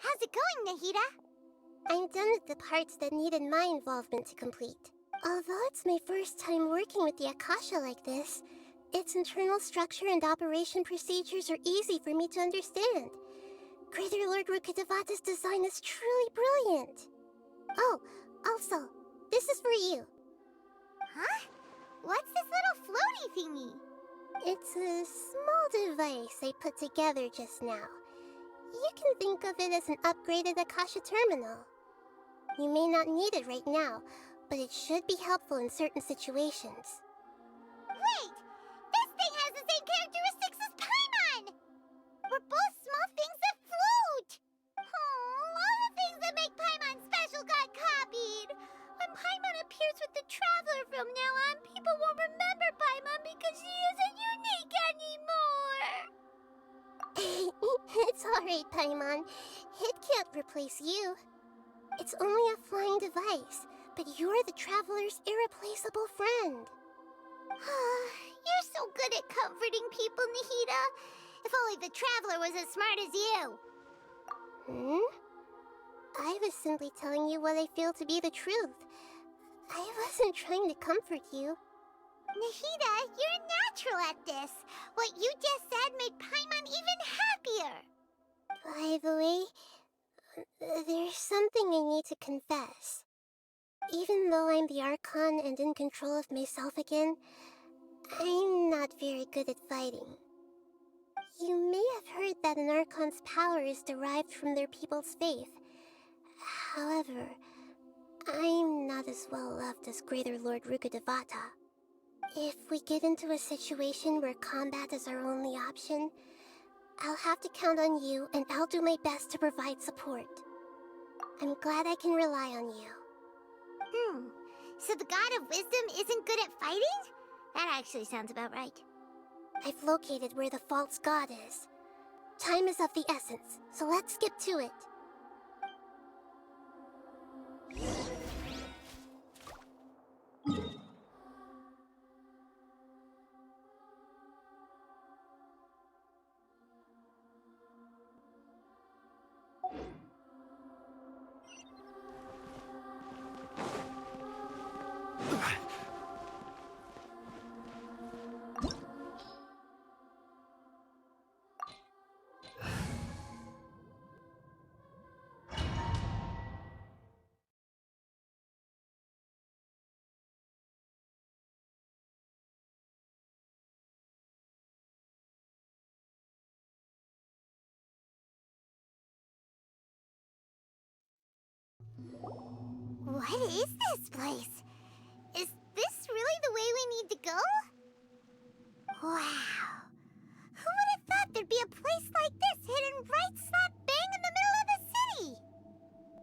How's it going, Nahida? I'm done with the parts that needed my involvement to complete. Although it's my first time working with the Akasha like this, its internal structure and operation procedures are easy for me to understand. Greater Lord Rukkadevata's design is truly brilliant. Oh, also, this is for you. Huh? What's this little floaty thingy? It's a small device I put together just now. You can think of it as an upgraded Akasha terminal. You may not need it right now, but it should be helpful in certain situations. Wait! This thing has the same characteristics as Paimon! We're both small things that float! Oh, all the things that make Paimon special got copied! When Paimon appears with the Traveler from now on, people won't remember Paimon because she isn't unique anymore! It's alright, Paimon. It can't replace you. It's only a flying device, but you're the Traveler's irreplaceable friend. You're so good at comforting people, Nahida. If only the Traveler was as smart as you. I was simply telling you what I feel to be the truth. I wasn't trying to comfort you. Nahida, you're natural at this. What you just said made Paimon even happier. By the way, there's something I need to confess. Even though I'm the Archon and in control of myself again, I'm not very good at fighting. You may have heard that an Archon's power is derived from their people's faith. However, I'm not as well loved as Greater Lord Rukkadevata. If we get into a situation where combat is our only option, I'll have to count on you, and I'll do my best to provide support. I'm glad I can rely on you. So the God of Wisdom isn't good at fighting? That actually sounds about right. I've located where the false god is. Time is of the essence, so let's skip to it. What is this place? Is this really the way we need to go? Wow. Who would have thought there'd be a place like this hidden right slap bang in the middle of the city?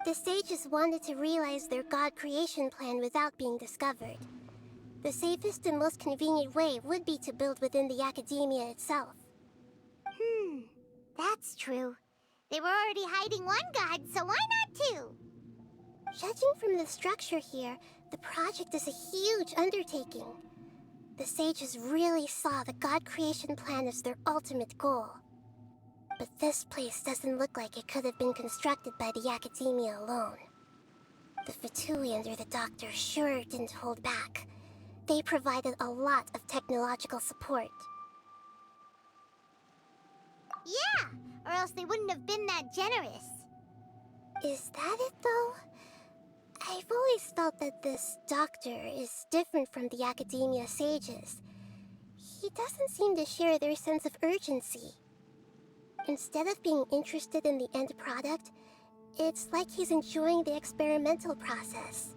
The sages wanted to realize their god creation plan without being discovered. The safest and most convenient way would be to build within the academia itself. That's true. They were already hiding one god, so why not two? Judging from the structure here, the project is a huge undertaking. The sages really saw the god creation plan as their ultimate goal. But this place doesn't look like it could have been constructed by the academia alone. The Fatui under the Doctor sure didn't hold back. They provided a lot of technological support. Yeah, or else they wouldn't have been that generous. Is that it, though? I've always felt that this Doctor is different from the academia sages. He doesn't seem to share their sense of urgency. Instead of being interested in the end product, it's like he's enjoying the experimental process.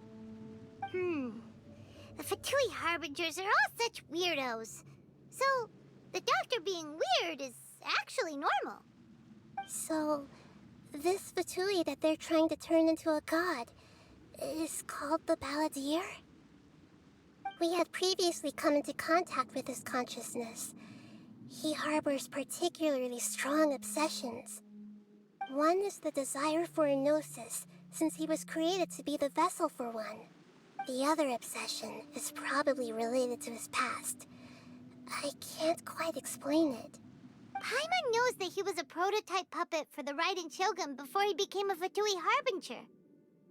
The Fatui Harbingers are all such weirdos. So, the Doctor being weird is actually normal. So, this Fatui that they're trying to turn into a god is called the Balladeer? We had previously come into contact with his consciousness. He harbors particularly strong obsessions. One is the desire for a gnosis, since he was created to be the vessel for one. The other obsession is probably related to his past. I can't quite explain it. Paimon knows that he was a prototype puppet for the Raiden Shogun before he became a Fatui Harbinger.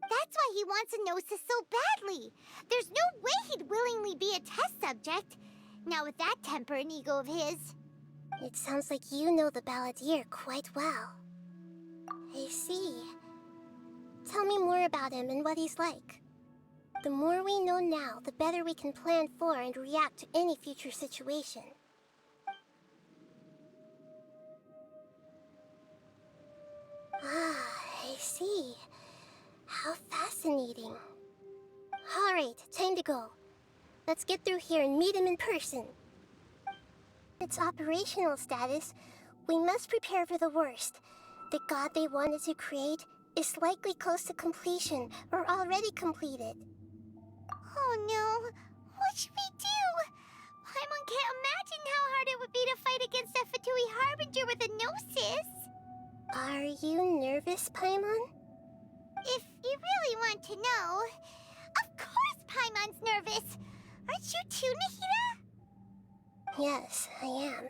That's why he wants a Gnosis so badly. There's no way he'd willingly be a test subject. Not with that temper and ego of his. It sounds like you know the Balladeer quite well. I see. Tell me more about him and what he's like. The more we know now, the better we can plan for and react to any future situation. Ah, I see. How fascinating. Alright, time to go. Let's get through here and meet him in person. Its operational status, we must prepare for the worst. The god they wanted to create is likely close to completion or already completed. Oh no, what should we do? Paimon can't imagine how hard it would be to fight against a Fatui Harbinger with a Gnosis. Are you nervous, Paimon? If you really want to know, of course Paimon's nervous. Aren't you too, Nahida? Yes, I am.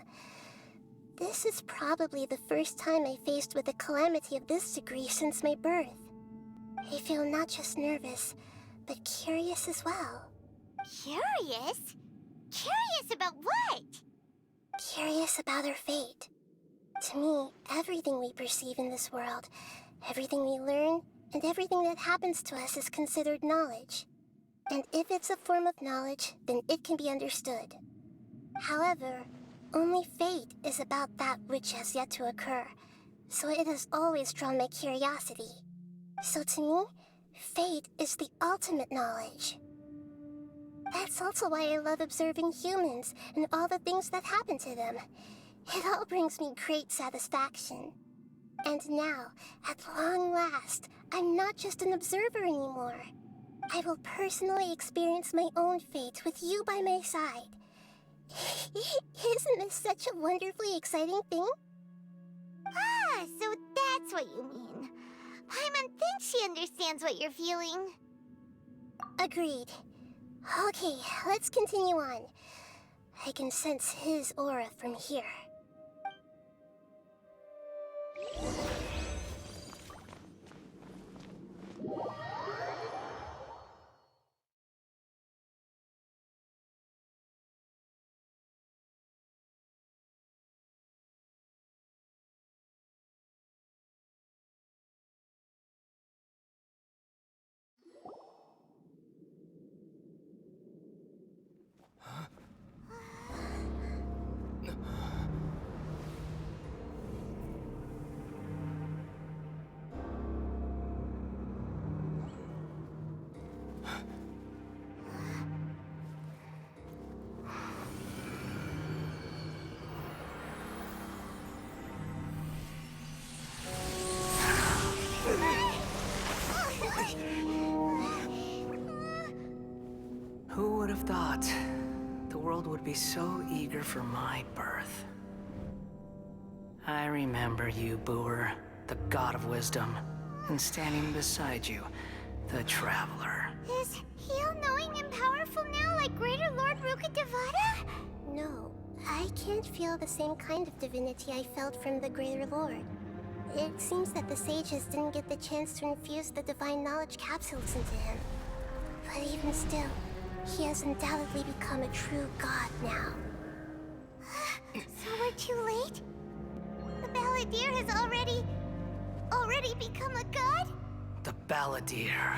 This is probably the first time I faced with a calamity of this degree since my birth. I feel not just nervous, but curious as well. Curious? Curious about what? Curious about our fate. To me, everything we perceive in this world, everything we learn, and everything that happens to us is considered knowledge. And if it's a form of knowledge, then it can be understood. However, only fate is about that which has yet to occur, so it has always drawn my curiosity. So to me, fate is the ultimate knowledge. That's also why I love observing humans and all the things that happen to them. It all brings me great satisfaction. And now, at long last, I'm not just an observer anymore. I will personally experience my own fate with you by my side. Isn't this such a wonderfully exciting thing? Ah, so that's what you mean. Paimon thinks she understands what you're feeling. Agreed. Okay, let's continue on. I can sense his aura from here. Who would have thought the world would be so eager for my birth? I remember you, Booer, the god of wisdom, and standing beside you, the Traveler. Is he all-knowing and powerful now like Greater Lord Rukkadevata? No, I can't feel the same kind of divinity I felt from the Greater Lord. It seems that the sages didn't get the chance to infuse the divine knowledge capsules into him. But even still, he has undoubtedly become a true god now. So we're too late? The Balladeer has already become a god? The Balladeer.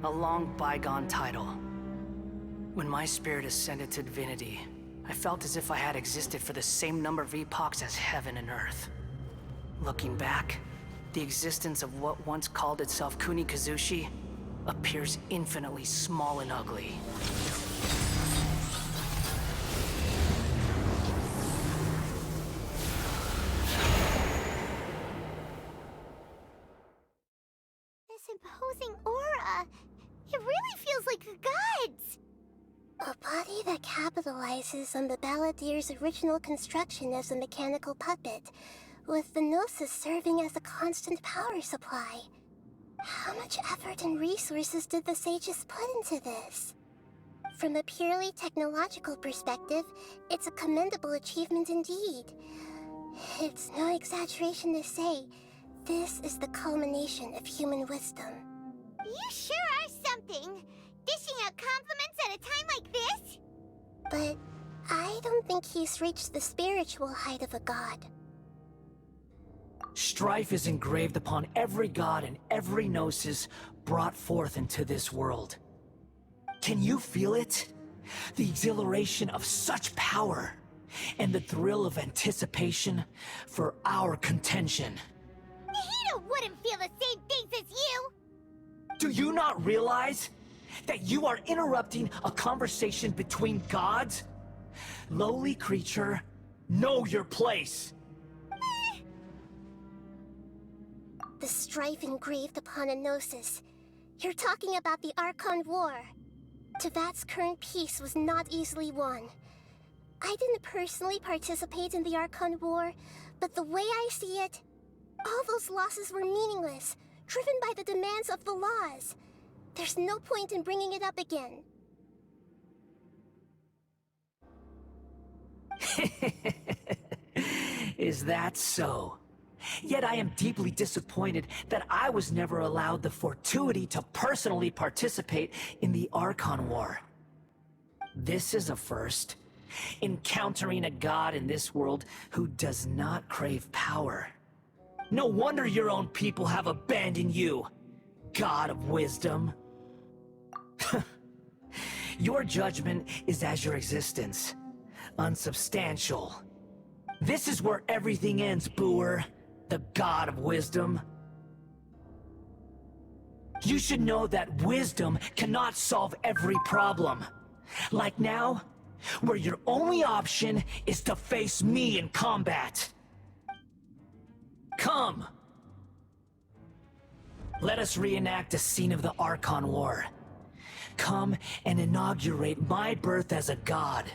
A long bygone title. When my spirit ascended to divinity, I felt as if I had existed for the same number of epochs as heaven and earth. Looking back, the existence of what once called itself Kunikazushi appears infinitely small and ugly. This imposing aura. It really feels like the gods. A body that capitalizes on the Balladeer's original construction as a mechanical puppet, with the Gnosis serving as a constant power supply. How much effort and resources did the sages put into this? From a purely technological perspective, it's a commendable achievement indeed. It's no exaggeration to say, this is the culmination of human wisdom. You sure are something! Dishing out compliments at a time like this? But I don't think he's reached the spiritual height of a god. Strife is engraved upon every god and every gnosis brought forth into this world. Can you feel it? The exhilaration of such power, and the thrill of anticipation for our contention. Nahida wouldn't feel the same things as you! Do you not realize that you are interrupting a conversation between gods? Lowly creature, know your place! The strife engraved upon a gnosis. You're talking about the Archon War. Tevat's current peace was not easily won. I didn't personally participate in the Archon War, but the way I see it, all those losses were meaningless, driven by the demands of the laws. There's no point in bringing it up again. Is that so? Yet I am deeply disappointed that I was never allowed the fortuity to personally participate in the Archon War. This is a first. Encountering a god in this world who does not crave power. No wonder your own people have abandoned you, God of Wisdom. Your judgment is as your existence, unsubstantial. This is where everything ends, Booer, the God of Wisdom. You should know that wisdom cannot solve every problem. Like now, where your only option is to face me in combat. Come! Let us reenact a scene of the Archon War. Come and inaugurate my birth as a god.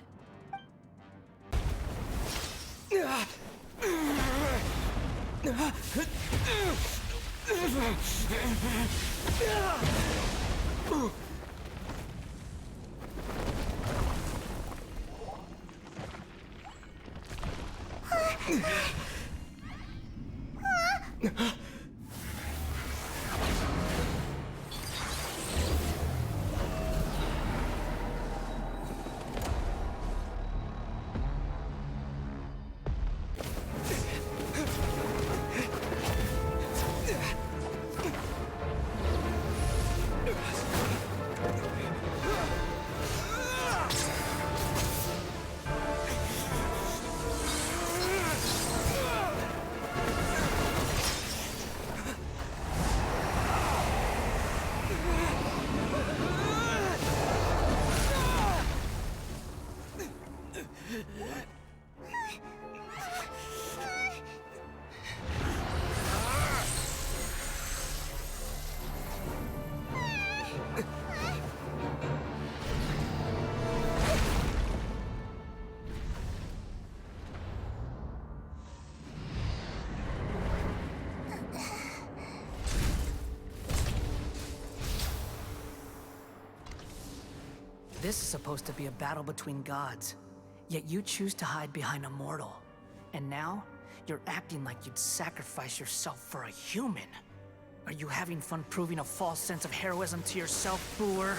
This is supposed to be a battle between gods, yet you choose to hide behind a mortal. And now, you're acting like you'd sacrifice yourself for a human. Are you having fun proving a false sense of heroism to yourself, Booer?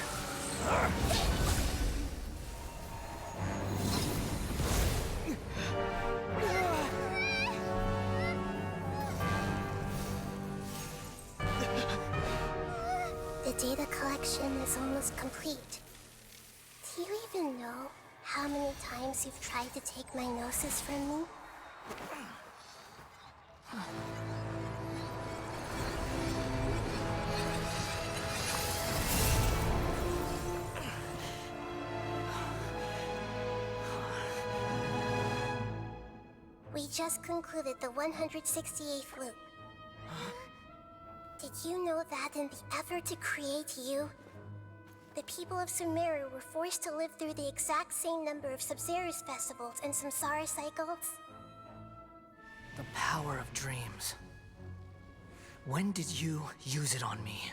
The data collection is almost complete. Do you even know how many times you've tried to take my gnosis from me? We just concluded the 168th loop. Did you know that in the effort to create you, the people of Sumeru were forced to live through the exact same number of Sub-Zerus festivals and Samsara cycles? The power of dreams. When did you use it on me?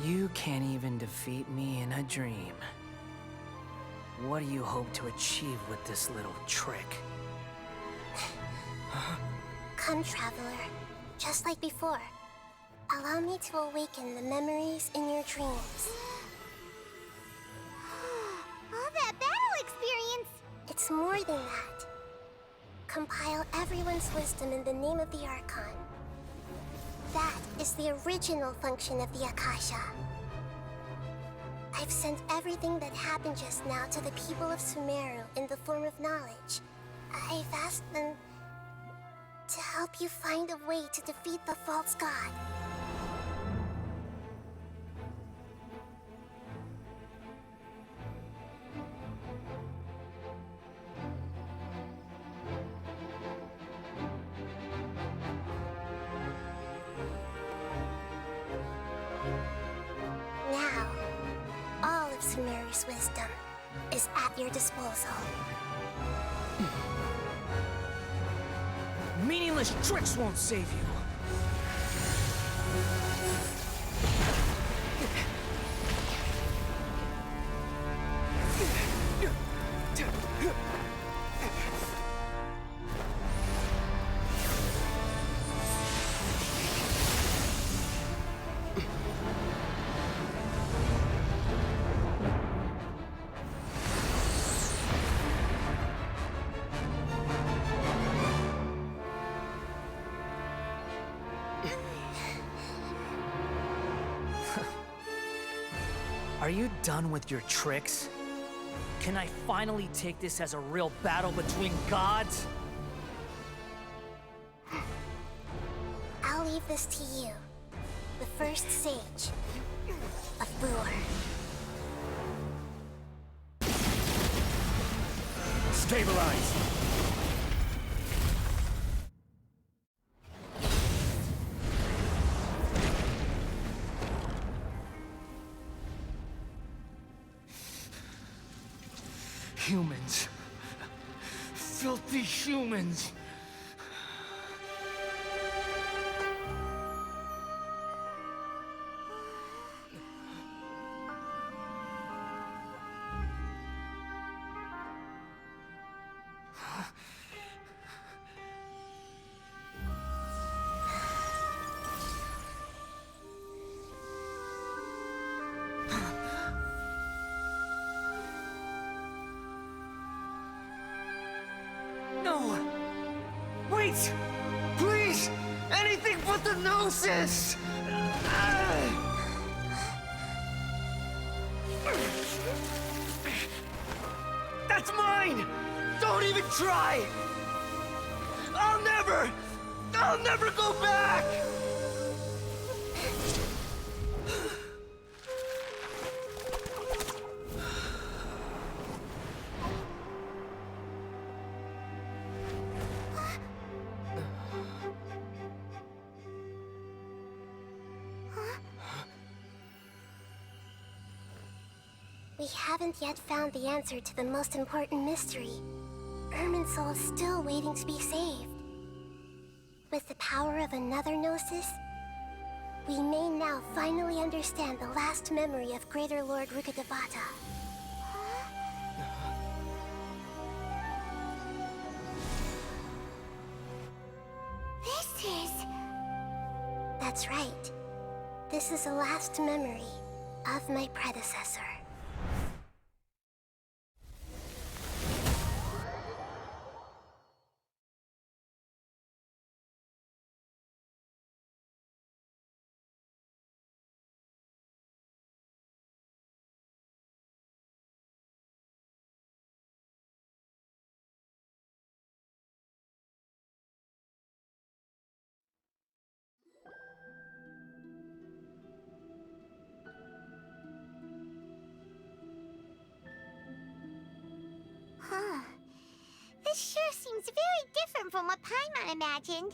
You can't even defeat me in a dream. What do you hope to achieve with this little trick? Come, Traveler. Just like before. Allow me to awaken the memories in your dreams. All that battle experience! It's more than that. Compile everyone's wisdom in the name of the Archon. That is the original function of the Akasha. I've sent everything that happened just now to the people of Sumeru in the form of knowledge. I've asked them to help you find a way to defeat the false god. Now, all of Sumeru's wisdom is at your disposal. Meaningless tricks won't save you. Are you done with your tricks? Can I finally take this as a real battle between gods? I'll leave this to you, the first sage of Booer. Stabilize! Humans. Filthy humans. No! Wait! Please! Anything but the Gnosis! That's mine! Don't even try! I'll never go back! We haven't yet found the answer to the most important mystery. Irminsul is still waiting to be saved. With the power of another Gnosis, we may now finally understand the last memory of Greater Lord Rukkadevata. This is... That's right. This is the last memory of my predecessor. Huh. This sure seems very different from what Paimon imagined.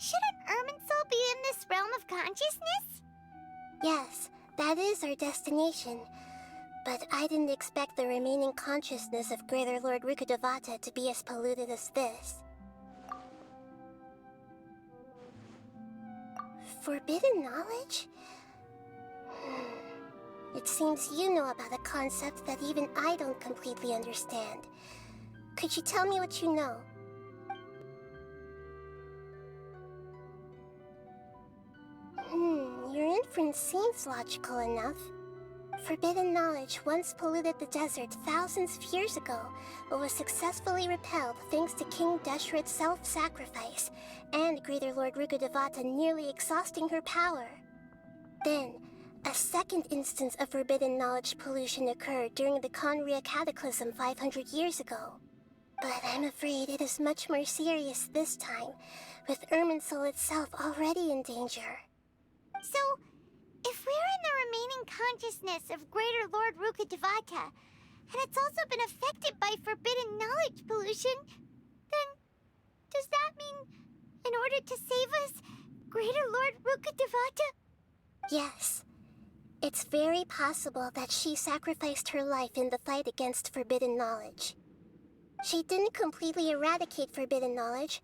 Shouldn't Irminsul be in this realm of consciousness? Yes, that is our destination. But I didn't expect the remaining consciousness of Greater Lord Rukkadevata to be as polluted as this. Forbidden knowledge? It seems you know about a concept that even I don't completely understand. Could you tell me what you know? Your inference seems logical enough. Forbidden knowledge once polluted the desert thousands of years ago, but was successfully repelled thanks to King Deshret's self-sacrifice, and Greater Lord Rukkadevata nearly exhausting her power. Then, a second instance of forbidden knowledge pollution occurred during the Conria Cataclysm 500 years ago. But I'm afraid it is much more serious this time, with Irminsul itself already in danger. So, if we're in the remaining consciousness of Greater Lord Rukkadevata, and it's also been affected by forbidden knowledge pollution, then does that mean, in order to save us, Greater Lord Rukkadevata? Yes. It's very possible that she sacrificed her life in the fight against forbidden knowledge. She didn't completely eradicate forbidden knowledge,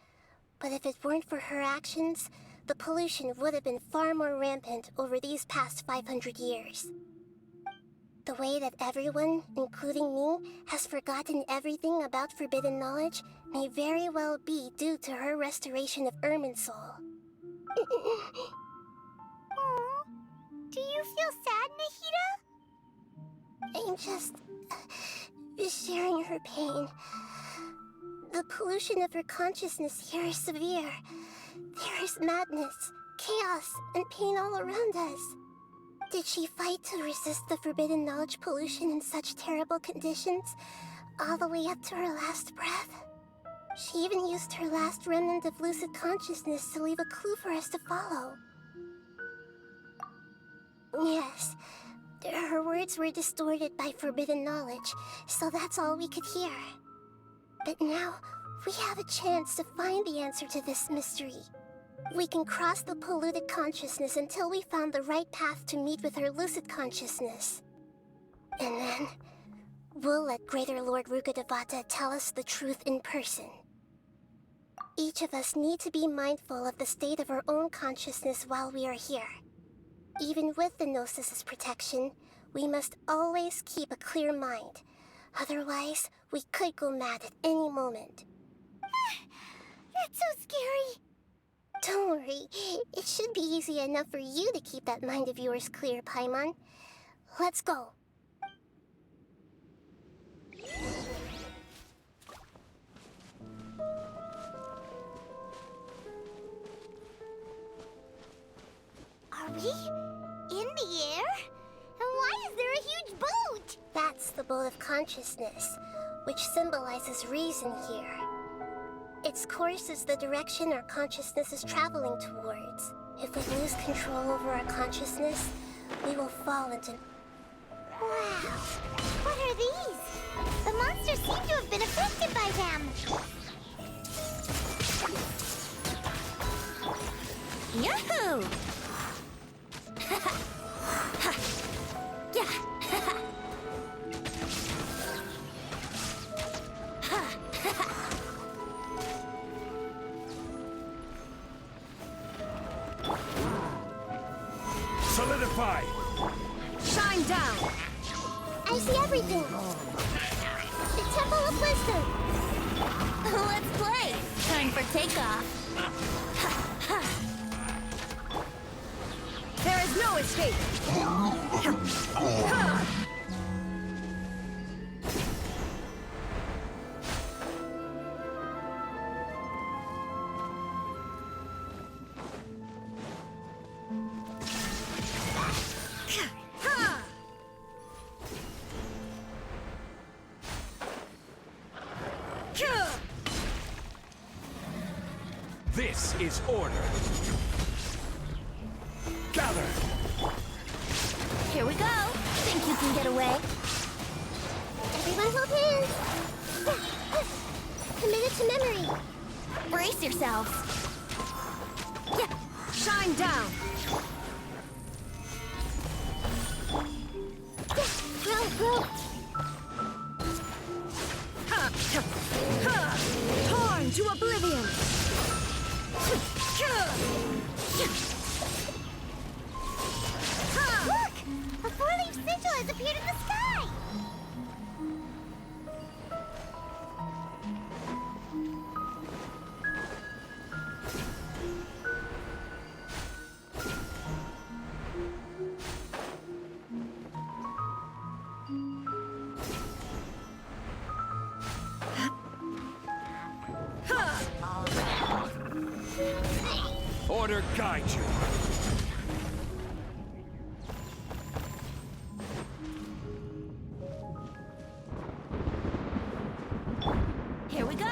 but if it weren't for her actions, the pollution would have been far more rampant over these past 500 years. The way that everyone, including me, has forgotten everything about forbidden knowledge may very well be due to her restoration of Irminsul. Aww. Do you feel sad, Nahida? I'm just sharing her pain. The pollution of her consciousness here is severe. There is madness, chaos, and pain all around us. Did she fight to resist the forbidden knowledge pollution in such terrible conditions, all the way up to her last breath? She even used her last remnant of lucid consciousness to leave a clue for us to follow. Yes, her words were distorted by forbidden knowledge, so that's all we could hear. But now, we have a chance to find the answer to this mystery. We can cross the polluted consciousness until we found the right path to meet with her lucid consciousness. And then, we'll let Greater Lord Rukkadevata tell us the truth in person. Each of us need to be mindful of the state of our own consciousness while we are here. Even with the Gnosis' protection, we must always keep a clear mind. Otherwise, we could go mad at any moment. That's so scary. Don't worry, it should be easy enough for you to keep that mind of yours clear, Paimon. Let's go. Are we in the air? And why is there a huge boat? That's the boat of consciousness, which symbolizes reason here. Its course is the direction our consciousness is traveling towards. If we lose control over our consciousness, we will fall into... Wow! What are these? The monsters seem to have been affected by them. Yahoo! Solidify! Shine down! I see everything! The Temple of Wisdom! Let's play! Time for takeoff! There is no escape! This is order. Gather! Here we go! Think you can get away? Everyone hold hands! Commit it to memory! Brace yourselves! Shine down! Go! Torn to oblivion! has appeared in the sky! Order guide you. Here we go.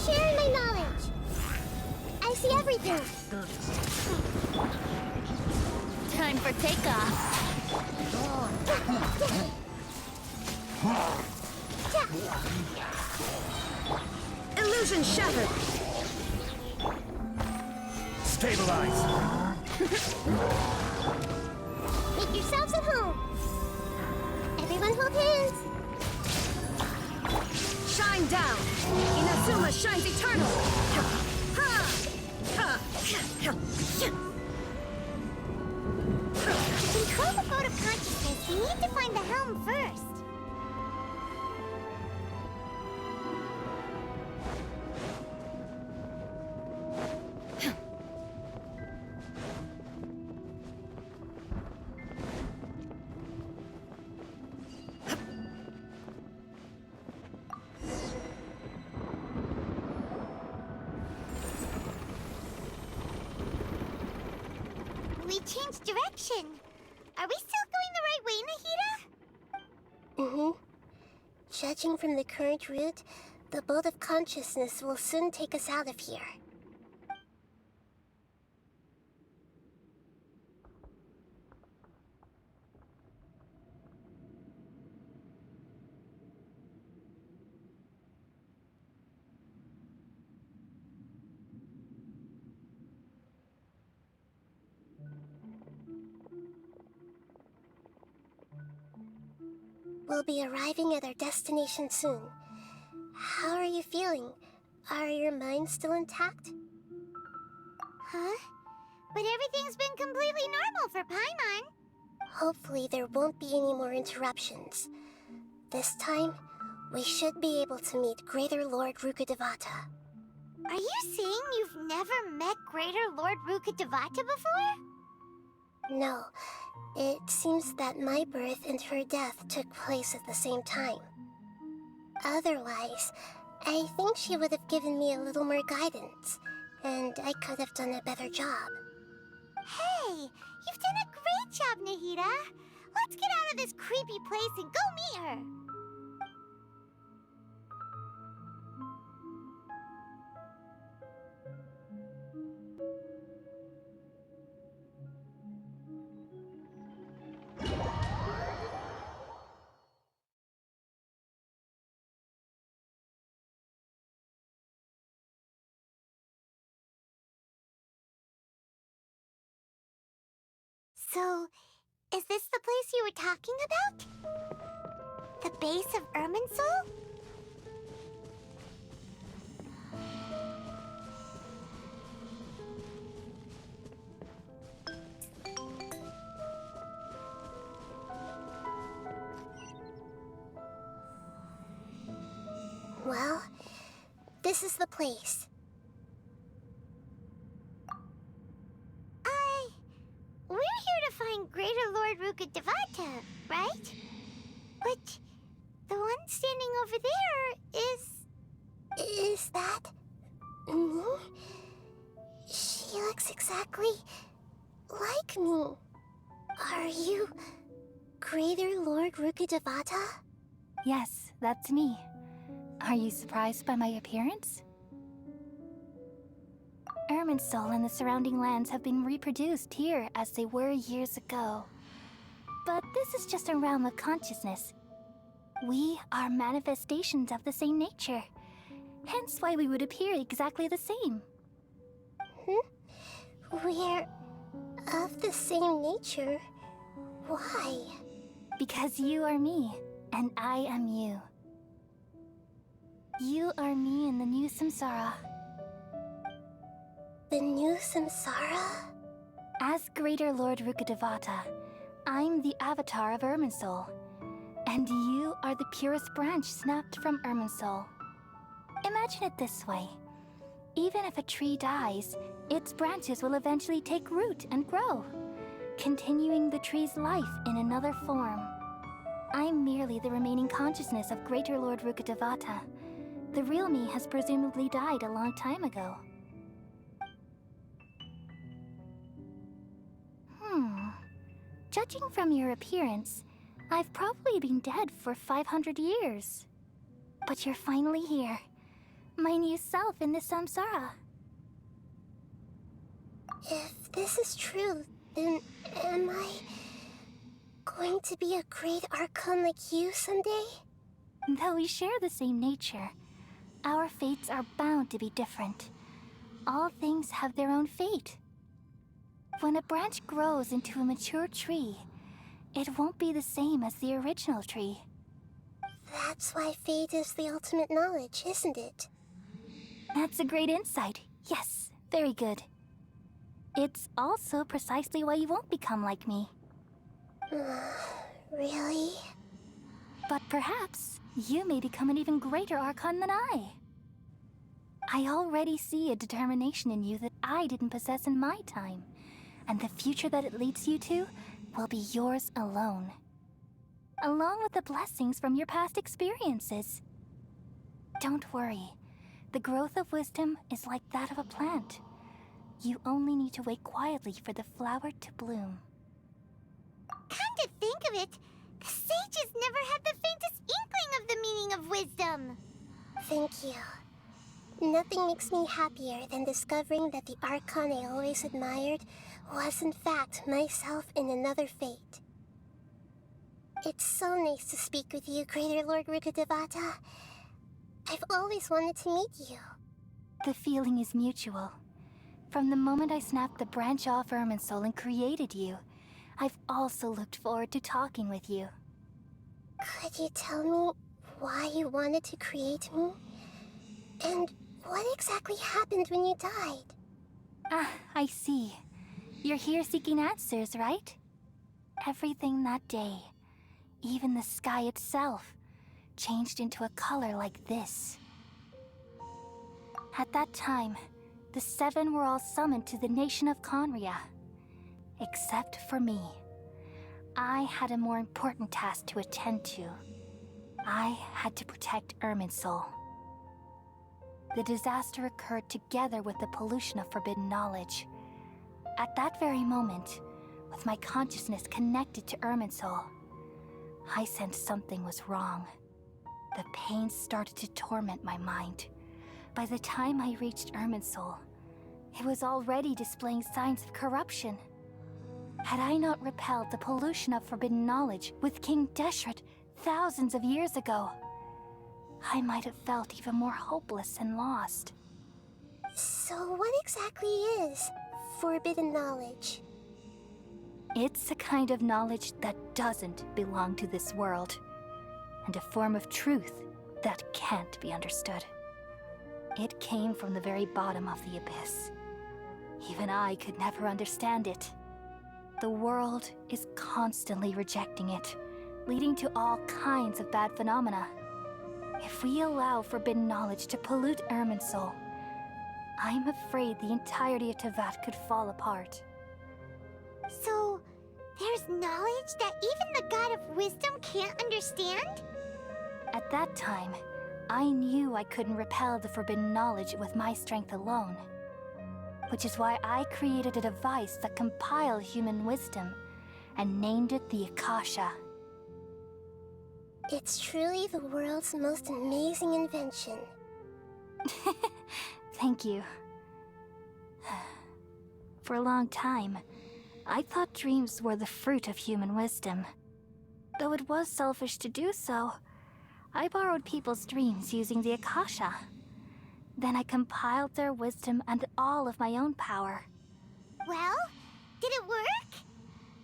Sharing my knowledge. I see everything. Time for takeoff. Illusion shattered. Stabilize. Make yourselves at home. Everyone hold hands. Shine down. Inazuma shines eternal. To control the boat of consciousness, we need to find the helm first. We changed direction. Are we still going the right way, Nahida? Mm-hmm. Judging from the current route, the boat of consciousness will soon take us out of here. We'll be arriving at our destination soon. How are you feeling? Are your minds still intact? Huh? But everything's been completely normal for Paimon. Hopefully there won't be any more interruptions. This time, we should be able to meet Greater Lord Rukkadevata. Are you saying you've never met Greater Lord Rukkadevata before? No, it seems that my birth and her death took place at the same time. Otherwise, I think she would have given me a little more guidance, and I could have done a better job. Hey, you've done a great job, Nahida. Let's get out of this creepy place and go meet her. So, is this the place you were talking about? The base of Irminsul? Well, this is the place. We're here to find Greater Lord Rukkadevata, right? But the one standing over there is... Is that... me? She looks exactly like me. Are you Greater Lord Rukkadevata? Yes, that's me. Are you surprised by my appearance? Irminsul and the surrounding lands have been reproduced here as they were years ago. But this is just a realm of consciousness. We are manifestations of the same nature. Hence why we would appear exactly the same. We're of the same nature. Why? Because you are me, and I am you. You are me in the new samsara. The new samsara? As Greater Lord Rukkadevata, I'm the avatar of Irminsul, and you are the purest branch snapped from Irminsul. Imagine it this way. Even if a tree dies, its branches will eventually take root and grow, continuing the tree's life in another form. I'm merely the remaining consciousness of Greater Lord Rukkadevata. The real me has presumably died a long time ago. Judging from your appearance, I've probably been dead for 500 years. But you're finally here. My new self in the samsara. If this is true, then am I going to be a great Archon like you someday? Though we share the same nature, our fates are bound to be different. All things have their own fate. When a branch grows into a mature tree, it won't be the same as the original tree. That's why fate is the ultimate knowledge, isn't it? That's a great insight. Yes, very good. It's also precisely why you won't become like me. Really? But perhaps you may become an even greater Archon than I. I already see a determination in you that I didn't possess in my time, and the future that it leads you to will be yours alone. Along with the blessings from your past experiences. Don't worry. The growth of wisdom is like that of a plant. You only need to wait quietly for the flower to bloom. Come to think of it, the sages never had the faintest inkling of the meaning of wisdom. Thank you. Nothing makes me happier than discovering that the Archon I always admired was in fact myself in another fate. It's so nice to speak with you, Greater Lord Rukkadevata. I've always wanted to meet you. The feeling is mutual. From the moment I snapped the branch off Irminsul and created you, I've also looked forward to talking with you. Could you tell me why you wanted to create me? And what exactly happened when you died? Ah, I see. You're here seeking answers, right? Everything that day, even the sky itself, changed into a color like this. At that time, the seven were all summoned to the nation of Conria. Except for me. I had a more important task to attend to. I had to protect Irminsul. The disaster occurred together with the pollution of forbidden knowledge. At that very moment, with my consciousness connected to Irminsul, I sensed something was wrong. The pain started to torment my mind. By the time I reached Irminsul, it was already displaying signs of corruption. Had I not repelled the pollution of forbidden knowledge with King Deshret thousands of years ago, I might have felt even more hopeless and lost. So what exactly is forbidden knowledge? It's a kind of knowledge that doesn't belong to this world, and a form of truth that can't be understood. It came from the very bottom of the abyss. Even I could never understand it. The world is constantly rejecting it, leading to all kinds of bad phenomena. If we allow forbidden knowledge to pollute Irminsul, I'm afraid the entirety of Teyvat could fall apart. So, there's knowledge that even the God of Wisdom can't understand? At that time, I knew I couldn't repel the forbidden knowledge with my strength alone. Which is why I created a device that compiled human wisdom and named it the Akasha. It's truly the world's most amazing invention. Thank you. For a long time, I thought dreams were the fruit of human wisdom. Though it was selfish to do so, I borrowed people's dreams using the Akasha. Then I compiled their wisdom and all of my own power. Well, did it work?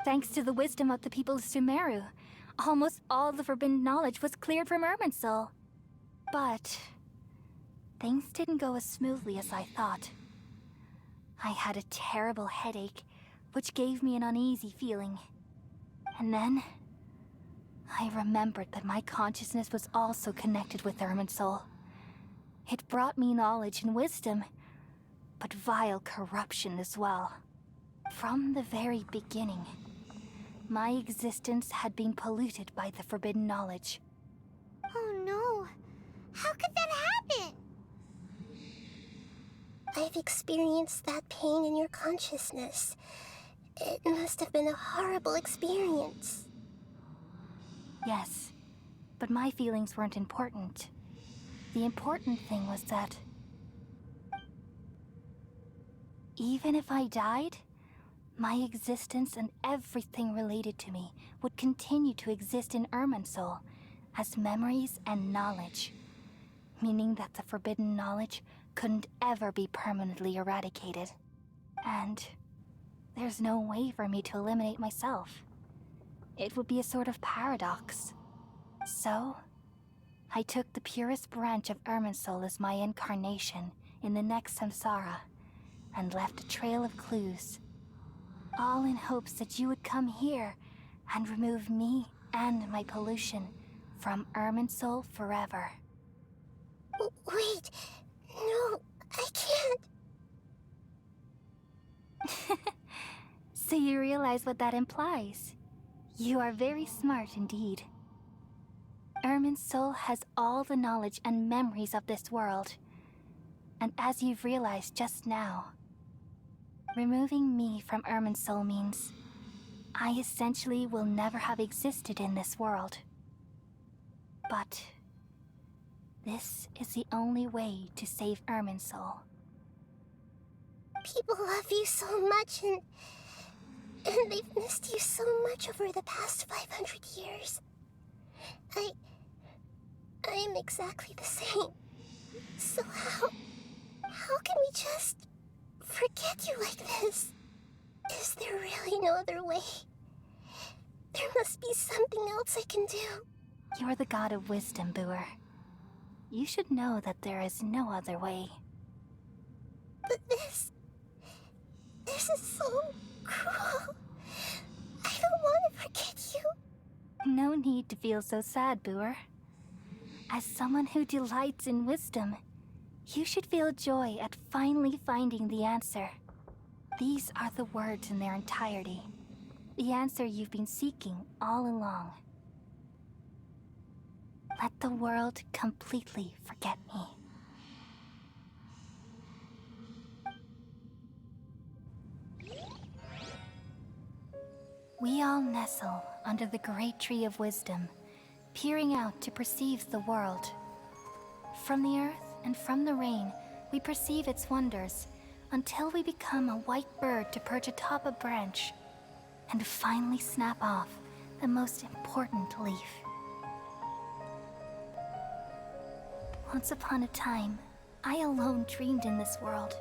Thanks to the wisdom of the people of Sumeru, almost all the forbidden knowledge was cleared from Irminsul. But things didn't go as smoothly as I thought. I had a terrible headache, which gave me an uneasy feeling. And then I remembered that my consciousness was also connected with Irminsul. It brought me knowledge and wisdom, but vile corruption as well. From the very beginning, my existence had been polluted by the forbidden knowledge. Oh no. How could that happen? I've experienced that pain in your consciousness. It must have been a horrible experience. Yes, but my feelings weren't important. The important thing was that even if I died, my existence and everything related to me would continue to exist in Irminsul as memories and knowledge, meaning that the forbidden knowledge couldn't ever be permanently eradicated. And there's no way for me to eliminate myself. It would be a sort of paradox. So, I took the purest branch of Irminsul as my incarnation in the next samsara, and left a trail of clues, all in hopes that you would come here and remove me and my pollution from Irminsul forever. Wait, no, I can't. So you realize what that implies. You are very smart indeed. Irminsul has all the knowledge and memories of this world. And as you've realized just now, removing me from Irminsul means I essentially will never have existed in this world. But this is the only way to save Irminsul. People love you so much, and they've missed you so much over the past 500 years. I am exactly the same. So how can we just forget you like this? Is there really no other way? There must be something else I can do. You're the god of wisdom, Booer. You should know that there is no other way. But this is so cruel. I don't want to forget you. No need to feel so sad, Booer. As someone who delights in wisdom, you should feel joy at finally finding the answer. These are the words in their entirety. The answer you've been seeking all along. Let the world completely forget me. We all nestle under the great tree of wisdom, peering out to perceive the world. From the earth and from the rain, we perceive its wonders, until we become a white bird to perch atop a branch, and finally snap off the most important leaf. Once upon a time, I alone dreamed in this world.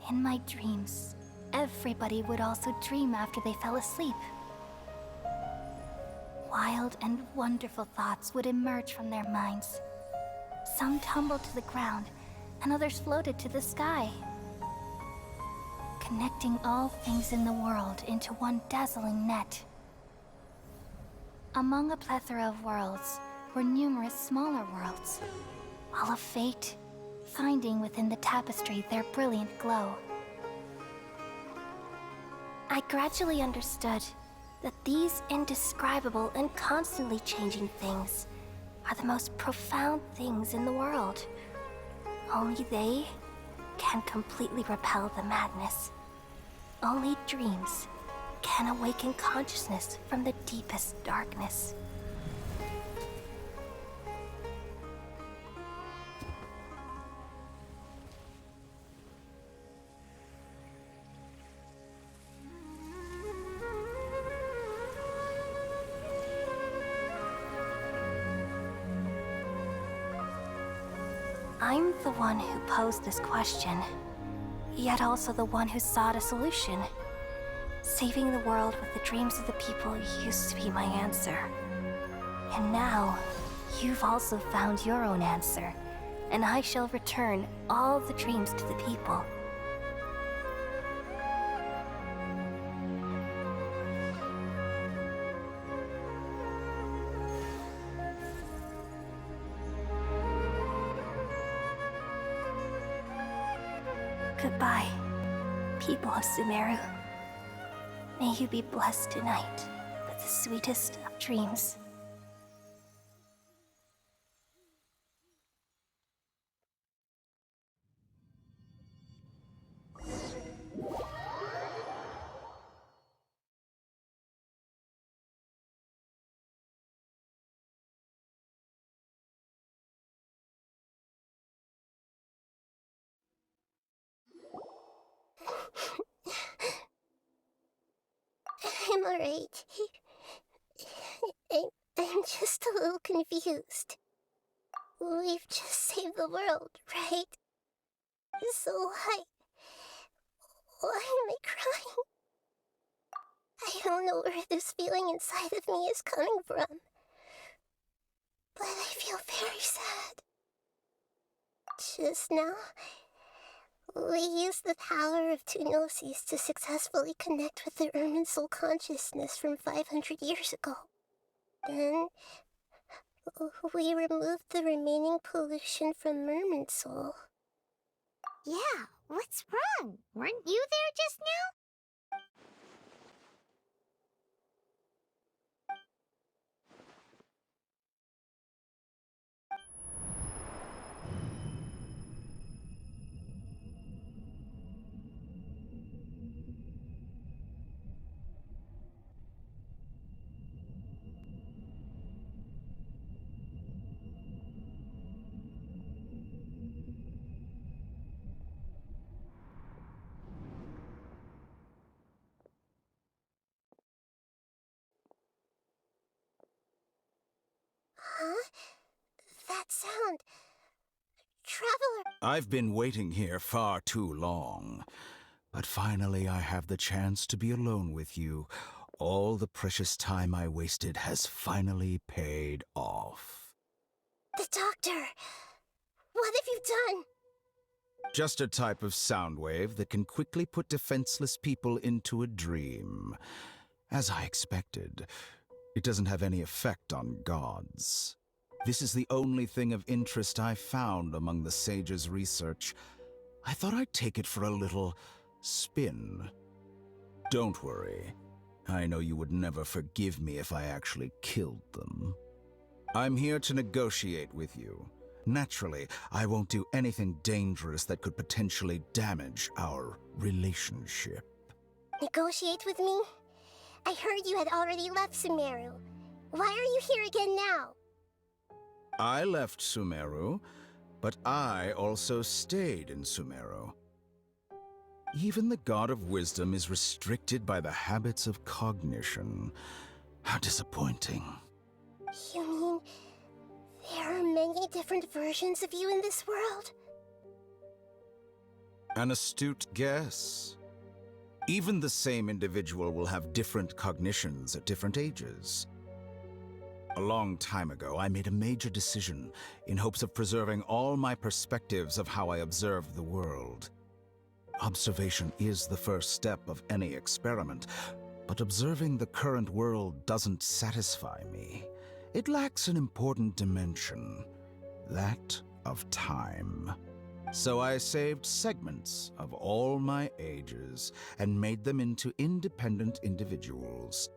In my dreams, everybody would also dream after they fell asleep. Wild and wonderful thoughts would emerge from their minds. Some tumbled to the ground, and others floated to the sky, connecting all things in the world into one dazzling net. Among a plethora of worlds were numerous smaller worlds, all of fate, finding within the tapestry their brilliant glow. I gradually understood that these indescribable and constantly changing things are the most profound things in the world. Only they can completely repel the madness. Only dreams can awaken consciousness from the deepest darkness. I'm the one who posed this question, yet also the one who sought a solution. Saving the world with the dreams of the people used to be my answer. And now, you've also found your own answer, and I shall return all the dreams to the people. Goodbye, people of Sumeru. May you be blessed tonight with the sweetest of dreams. I'm alright. I'm just a little confused. We've just saved the world, right? So why am I crying? I don't know where this feeling inside of me is coming from, but I feel very sad. Just now, we used the power of two Gnosis to successfully connect with the Irminsul consciousness from 500 years ago. Then, we removed the remaining pollution from Irminsul. Yeah, what's wrong? Weren't you there just now? Huh? That sound... Traveler... I've been waiting here far too long. But finally I have the chance to be alone with you. All the precious time I wasted has finally paid off. The doctor... What have you done? Just a type of sound wave that can quickly put defenseless people into a dream. As I expected, it doesn't have any effect on gods. This is the only thing of interest I found among the sage's research. I thought I'd take it for a little spin. Don't worry. I know you would never forgive me if I actually killed them. I'm here to negotiate with you. Naturally, I won't do anything dangerous that could potentially damage our relationship. Negotiate with me? I heard you had already left Sumeru. Why are you here again now? I left Sumeru, but I also stayed in Sumeru. Even the God of Wisdom is restricted by the habits of cognition. How disappointing. You mean there are many different versions of you in this world? An astute guess. Even the same individual will have different cognitions at different ages. A long time ago, I made a major decision in hopes of preserving all my perspectives of how I observed the world. Observation is the first step of any experiment, but observing the current world doesn't satisfy me. It lacks an important dimension, that of time. So I saved segments of all my ages and made them into independent individuals.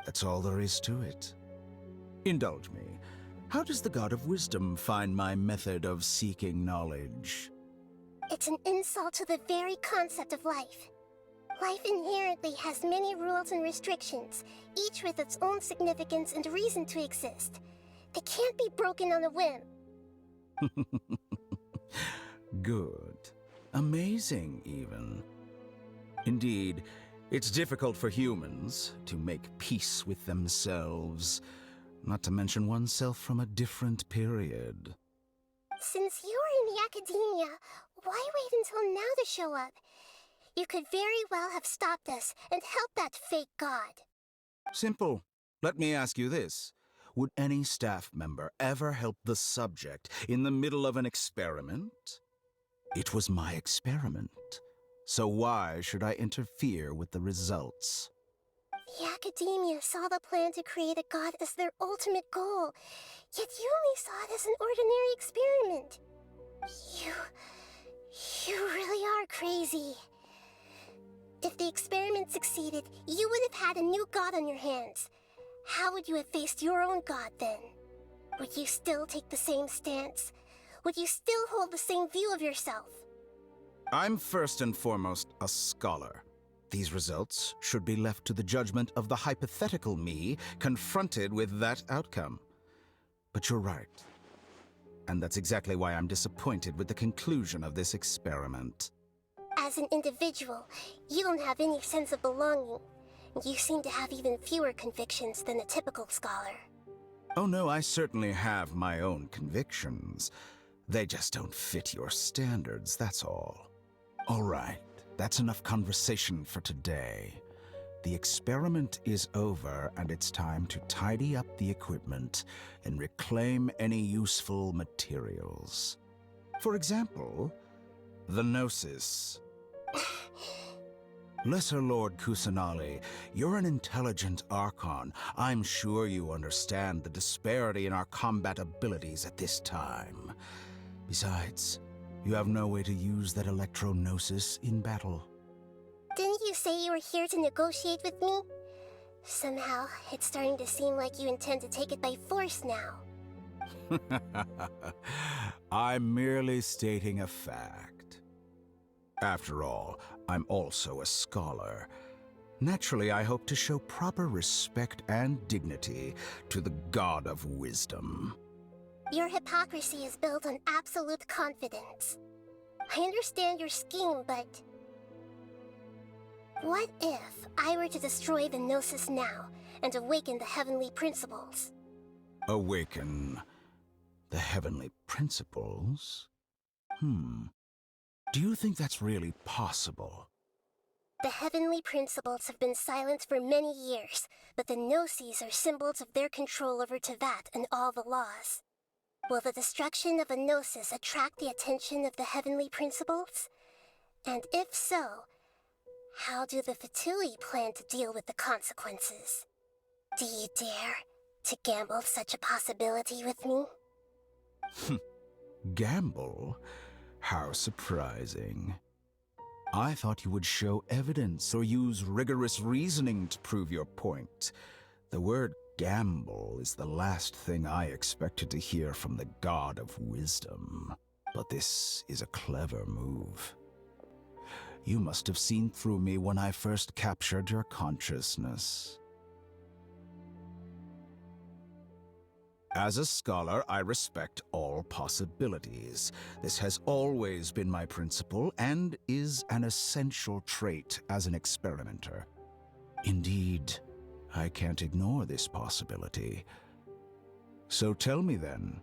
That's all there is to it. Indulge me. How does the God of Wisdom find my method of seeking knowledge? It's an insult to the very concept of life. Life inherently has many rules and restrictions, each with its own significance and reason to exist. They can't be broken on a whim. Good. Amazing, even. Indeed, it's difficult for humans to make peace with themselves, not to mention oneself from a different period. Since you're in the academia, why wait until now to show up? You could very well have stopped us and helped that fake god. Simple. Let me ask you this. Would any staff member ever help the subject in the middle of an experiment? It was my experiment. So why should I interfere with the results? The Academia saw the plan to create a god as their ultimate goal, yet you only saw it as an ordinary experiment. You really are crazy. If the experiment succeeded, you would have had a new god on your hands. How would you have faced your own god then? Would you still take the same stance? Would you still hold the same view of yourself? I'm first and foremost a scholar. These results should be left to the judgment of the hypothetical me confronted with that outcome. But you're right. And that's exactly why I'm disappointed with the conclusion of this experiment. As an individual, you don't have any sense of belonging. You seem to have even fewer convictions than a typical scholar. Oh no, I certainly have my own convictions. They just don't fit your standards, that's all. All right, that's enough conversation for today. The experiment is over, and it's time to tidy up the equipment and reclaim any useful materials. For example, the Gnosis. Lesser Lord Kusanali, you're an intelligent Archon. I'm sure you understand the disparity in our combat abilities at this time. Besides, you have no way to use that Electro Gnosis in battle. Didn't you say you were here to negotiate with me? Somehow, it's starting to seem like you intend to take it by force now. I'm merely stating a fact. After all, I'm also a scholar. Naturally, I hope to show proper respect and dignity to the God of Wisdom. Your hypocrisy is built on absolute confidence. I understand your scheme, but... what if I were to destroy the Gnosis now and awaken the heavenly principles? Awaken the heavenly principles? Do you think that's really possible? The heavenly principles have been silent for many years, but the Gnosis are symbols of their control over Teyvat and all the laws. Will the destruction of a Gnosis attract the attention of the heavenly principles? And if so, how do the Fatui plan to deal with the consequences? Do you dare to gamble such a possibility with me? Gamble? How surprising. I thought you would show evidence or use rigorous reasoning to prove your point. The word gamble is the last thing I expected to hear from the God of Wisdom. But this is a clever move. You must have seen through me when I first captured your consciousness. As a scholar, I respect all possibilities. This has always been my principle and is an essential trait as an experimenter. Indeed, I can't ignore this possibility. So tell me then,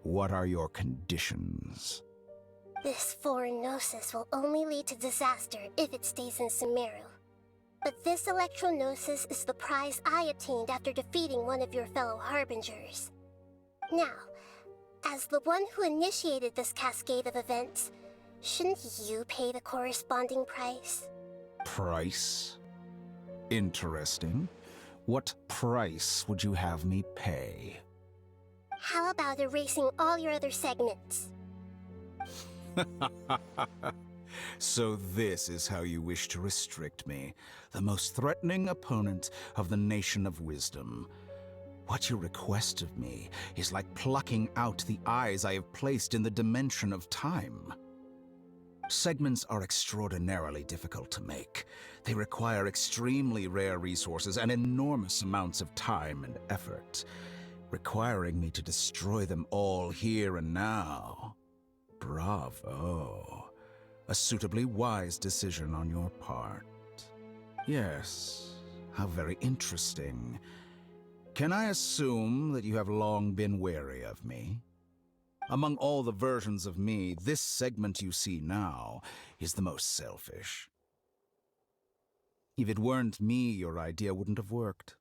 what are your conditions? This foreign Gnosis will only lead to disaster if it stays in Sumeru. But this Electro Gnosis is the prize I obtained after defeating one of your fellow Harbingers. Now, as the one who initiated this cascade of events, shouldn't you pay the corresponding price? Price? Interesting. What price would you have me pay? How about erasing all your other segments? So this is how you wish to restrict me, the most threatening opponent of the Nation of Wisdom. What you request of me is like plucking out the eyes I have placed in the dimension of time. Segments are extraordinarily difficult to make. They require extremely rare resources and enormous amounts of time and effort, requiring me to destroy them all here and now. Bravo. A suitably wise decision on your part. Yes, how very interesting. Can I assume that you have long been wary of me? Among all the versions of me, this segment you see now is the most selfish. If it weren't me, your idea wouldn't have worked.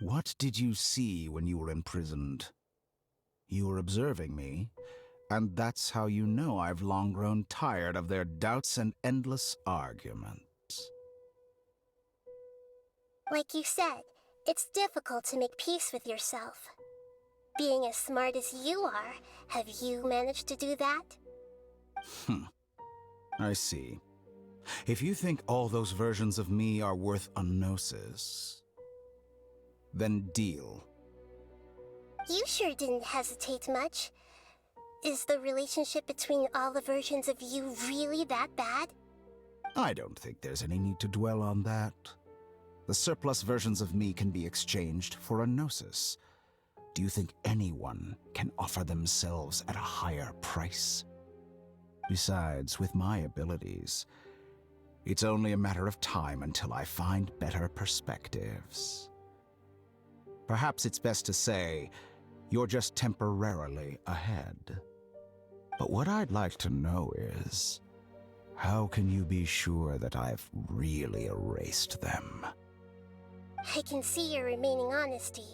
What did you see when you were imprisoned? You were observing me, and that's how you know I've long grown tired of their doubts and endless arguments. Like you said, it's difficult to make peace with yourself. Being as smart as you are, have you managed to do that? I see. If you think all those versions of me are worth a gnosis, then deal. You sure didn't hesitate much. Is the relationship between all the versions of you really that bad? I don't think there's any need to dwell on that. The surplus versions of me can be exchanged for a gnosis. Do you think anyone can offer themselves at a higher price? Besides, with my abilities, it's only a matter of time until I find better perspectives. Perhaps it's best to say, you're just temporarily ahead. But what I'd like to know is, how can you be sure that I've really erased them? I can see your remaining honesty.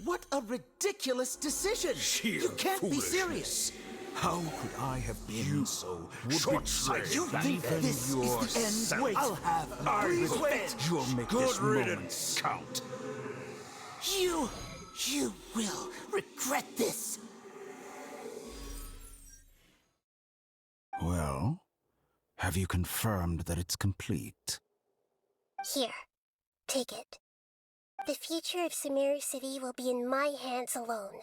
What a ridiculous decision! Sheer You can't be foolishness. serious! How could I have been so short-sighted? You think this is the end? Wait, I'll have please wait! You'll make this moment count. You will regret this! Well, have you confirmed that it's complete? Here, take it. The future of Sumeru City will be in my hands alone.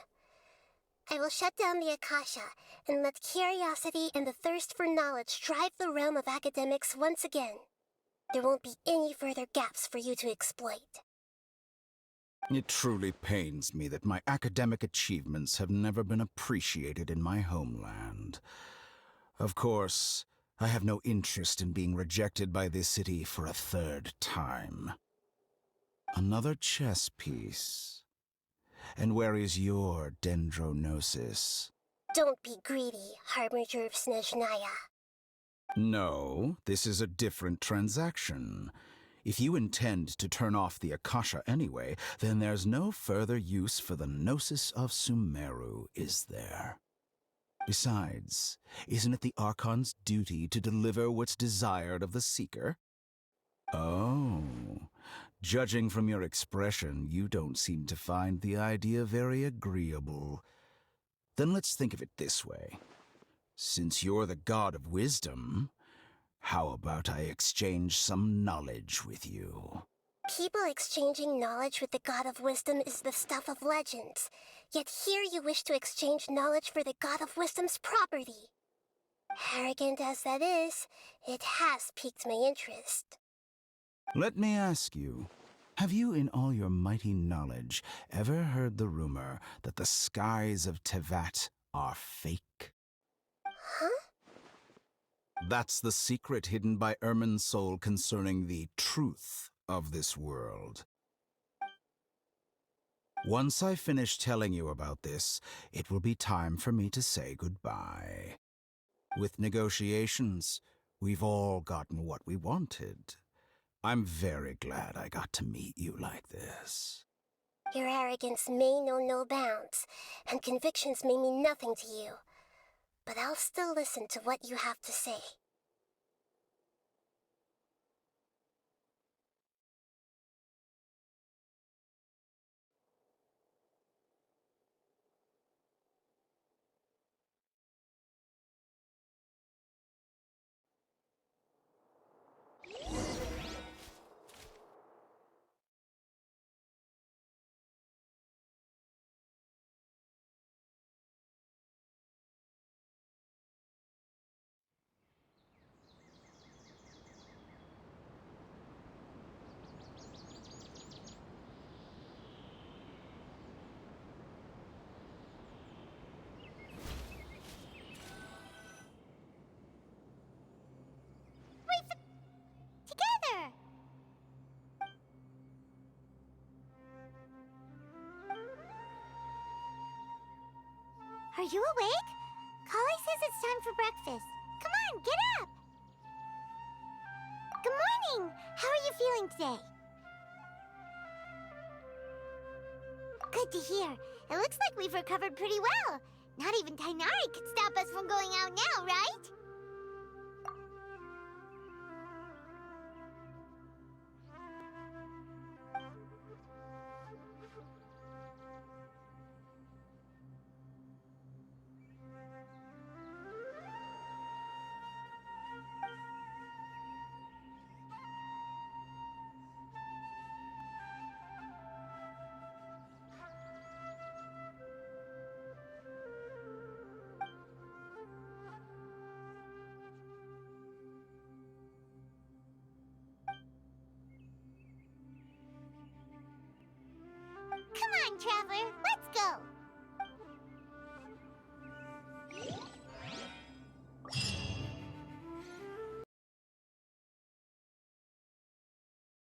I will shut down the Akasha and let curiosity and the thirst for knowledge drive the realm of academics once again. There won't be any further gaps for you to exploit. It truly pains me that my academic achievements have never been appreciated in my homeland. Of course, I have no interest in being rejected by this city for a third time. Another chess piece. And where is your Dendro Gnosis? Don't be greedy, Harbinger of Snezhnaya. No, this is a different transaction. If you intend to turn off the Akasha anyway, then there's no further use for the Gnosis of Sumeru, is there? Besides, isn't it the Archon's duty to deliver what's desired of the Seeker? Oh, judging from your expression, you don't seem to find the idea very agreeable. Then let's think of it this way. Since you're the god of wisdom, how about I exchange some knowledge with you? People exchanging knowledge with the God of Wisdom is the stuff of legends. Yet here you wish to exchange knowledge for the God of Wisdom's property. Arrogant as that is, it has piqued my interest. Let me ask you, have you in all your mighty knowledge ever heard the rumor that the skies of Tevat are fake? Huh? That's the secret hidden by Irminsul concerning the truth of this world. Once I finish telling you about this, it will be time for me to say goodbye. With negotiations, we've all gotten what we wanted. I'm very glad I got to meet you like this. Your arrogance may know no bounds, and convictions may mean nothing to you. But I'll still listen to what you have to say. you awake? Kali says it's time for breakfast. Come on, get up! Good morning! How are you feeling today? Good to hear. It looks like we've recovered pretty well. Not even Tighnari could stop us from going out now, right? Come on, Traveler, let's go!